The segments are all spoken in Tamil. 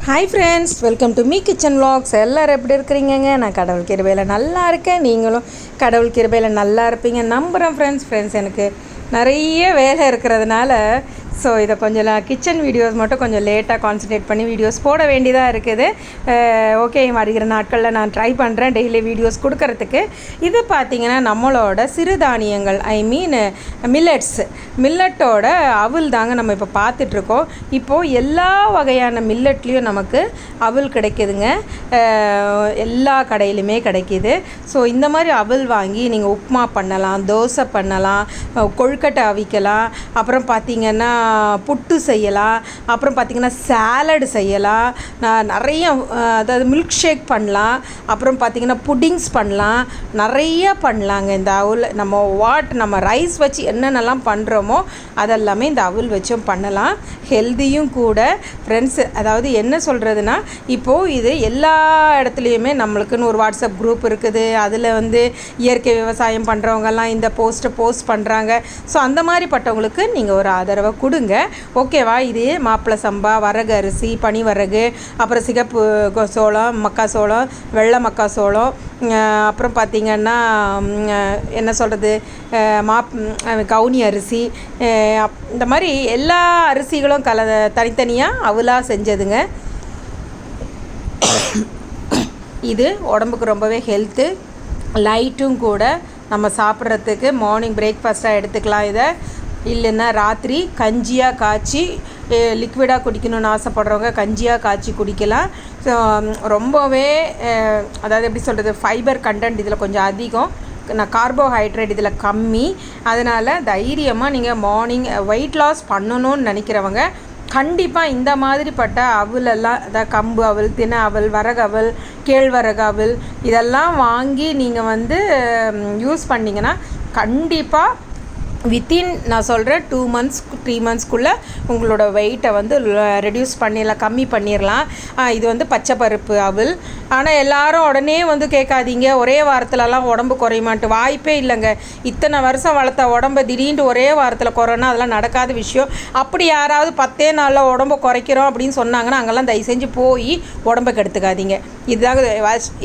Hi friends, welcome to me kitchen vlogs. எல்லோரும் எப்படி இருக்கிறீங்கங்க? நான் கடவுள் கிருபையில் நல்லா இருக்கேன். நீங்களும் கடவுள் கிருபையில் நல்லா இருப்பீங்க நம்புகிறேன். ஃப்ரெண்ட்ஸ் எனக்கு நிறைய வேலை இருக்கிறதுனால இதை கொஞ்சம் கிச்சன் வீடியோஸ் மட்டும் கொஞ்சம் லேட்டாக கான்சன்ட்ரேட் பண்ணி வீடியோஸ் போட வேண்டியதாக இருக்குது. ஓகே, வருகிற நாட்களில் நான் ட்ரை பண்ணுறேன் டெய்லி வீடியோஸ் கொடுக்கறதுக்கு. இது பார்த்திங்கன்னா நம்மளோட சிறுதானியங்கள், மில்லட்டோட அவுல் தாங்க நம்ம இப்போ பார்த்துட்ருக்கோம். இப்போது எல்லா வகையான மில்லட்லேயும் நமக்கு அவுல் கிடைக்கிதுங்க, எல்லா கடையிலுமே கிடைக்கிது. இந்த மாதிரி அவுல் வாங்கி நீங்கள் உப்புமா பண்ணலாம், தோசை பண்ணலாம், கொழுக்கட்டை அவிக்கலாம், அப்புறம் பார்த்திங்கன்னா புட்டு செய்யலாம், அப்புறம் பார்த்திங்கன்னா சாலடு செய்யலாம், நிறைய அதாவது மில்க் ஷேக் பண்ணலாம், அப்புறம் பார்த்திங்கன்னா புட்டிங்ஸ் பண்ணலாம், நிறைய பண்ணலாங்க. இந்த அவுல் நம்ம ரைஸ் வச்சு என்னென்னலாம் பண்ணுறோமோ அதெல்லாமே இந்த அவுல் வச்சும் பண்ணலாம். ஹெல்தியும் கூட ஃப்ரெண்ட்ஸ். அதாவது என்ன சொல்கிறதுனா, இப்போது இது எல்லா இடத்துலையுமே நம்மளுக்குன்னு ஒரு வாட்ஸ்அப் குரூப் இருக்குது. அதில் இயற்கை விவசாயம் பண்ணுறவங்கெல்லாம் இந்த போஸ்ட் பண்ணுறாங்க. அந்த மாதிரி பட்டவங்களுக்கு நீங்கள் ஒரு ஆதரவை கொடுங்க, ஓகேவா? இது மாப்பிளை சம்பா, வரகு அரிசி, பனி வரகு, அப்புறம் சிகப்பு சோளம், மக்காசோளம், வெள்ளை மக்காசோளம், அப்புறம் பார்த்திங்கன்னா என்ன சொல்கிறது, கவுனி அரிசி, இந்த மாதிரி எல்லா அரிசிகளும் தனித்தனியாக அவுலாக செஞ்சதுங்க. இது உடம்புக்கு ரொம்பவே ஹெல்த்து, லைட்டும் கூட. நம்ம சாப்பிட்றதுக்கு மார்னிங் பிரேக்ஃபாஸ்ட்டாக எடுத்துக்கலாம். இதை இல்லைன்னா ராத்திரி கஞ்சியாக காய்ச்சி லிக்விடாக குடிக்கணும்னு ஆசைப்படுறவங்க கஞ்சியாக காய்ச்சி குடிக்கலாம். ரொம்பவே அதாவது எப்படி சொல்கிறது, ஃபைபர் கண்டென்ட் இதில் கொஞ்சம் அதிகம், கார்போஹைட்ரேட் இதில் கம்மி. அதனால் தைரியமாக நீங்கள் மார்னிங் வெயிட் லாஸ் பண்ணணும்னு நினைக்கிறவங்க கண்டிப்பாக இந்த மாதிரிப்பட்ட அவுலெல்லாம், அதாவது கம்பு அவல், தினை அவல், வரகு அவல், கேழ்வரகு அவல் இதெல்லாம் வாங்கி நீங்கள் யூஸ் பண்ணிங்கன்னா கண்டிப்பாக வித்தின் நான் சொல்கிறேன் 2 months 3 monthsக்குள்ளே உங்களோட வெயிட்டை ரெடியூஸ் பண்ணிடலாம், கம்மி பண்ணிடலாம். இது பச்சை பருப்பு அவல். ஆனால் எல்லோரும் உடனே கேட்காதீங்க, ஒரே வாரத்துலலாம் உடம்பு குறையுமான்ட்டு. வாய்ப்பே இல்லைங்க. இத்தனை வருஷம் வளர்த்த உடம்பை திடீர்னு ஒரே வாரத்தில் குறைனா அதெல்லாம் நடக்காத விஷயம். அப்படி யாராவது 10 நாளில் உடம்பை குறைக்கிறோம் அப்படின்னு சொன்னாங்கன்னா அங்கெல்லாம் தயவு செஞ்சு போய் உடம்பை கெடுத்துக்காதீங்க. இதுதாக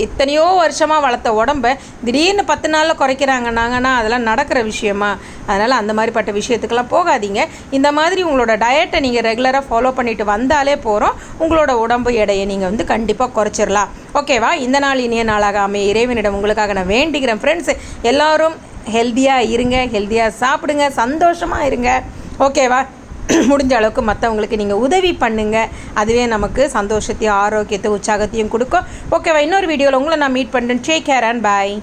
எத்தனையோ வருஷமாக வளர்த்த உடம்பை திடீர்னு 10 நாளில் குறைக்கிறாங்கன்னாங்கன்னா அதெல்லாம் நடக்கிற விஷயமா? அதனால் அந்த மாதிரிப்பட்ட விஷயத்துக்கெல்லாம் போகாதீங்க. இந்த மாதிரி உங்களோட டயட்டை நீங்கள் ரெகுலராக ஃபாலோ பண்ணிட்டு வந்தாலே போகிறோம், உங்களோட உடம்பு எடையை நீங்கள் கண்டிப்பாக குறைச்சிடலாம். ஓகேவா? இந்த நாள் இனிய நாளாக அமைய இறைவனிடம் உங்களுக்காக நான் வேண்டிக்கிறேன். ஃப்ரெண்ட்ஸ், எல்லோரும் ஹெல்த்தியாக இருங்க, ஹெல்த்தியாக சாப்பிடுங்க, சந்தோஷமாக இருங்க. ஓகேவா? முடிஞ்ச அளவுக்கு மற்றவங்களுக்கு நீங்கள் உதவி பண்ணுங்கள். அதுவே நமக்கு சந்தோஷத்தையும் ஆரோக்கியத்தை உற்சாகத்தையும் கொடுக்கும். ஓகேவா? இன்னொரு வீடியோவில் உங்களை நான் மீட் பண்ணுறேன். Take care and bye.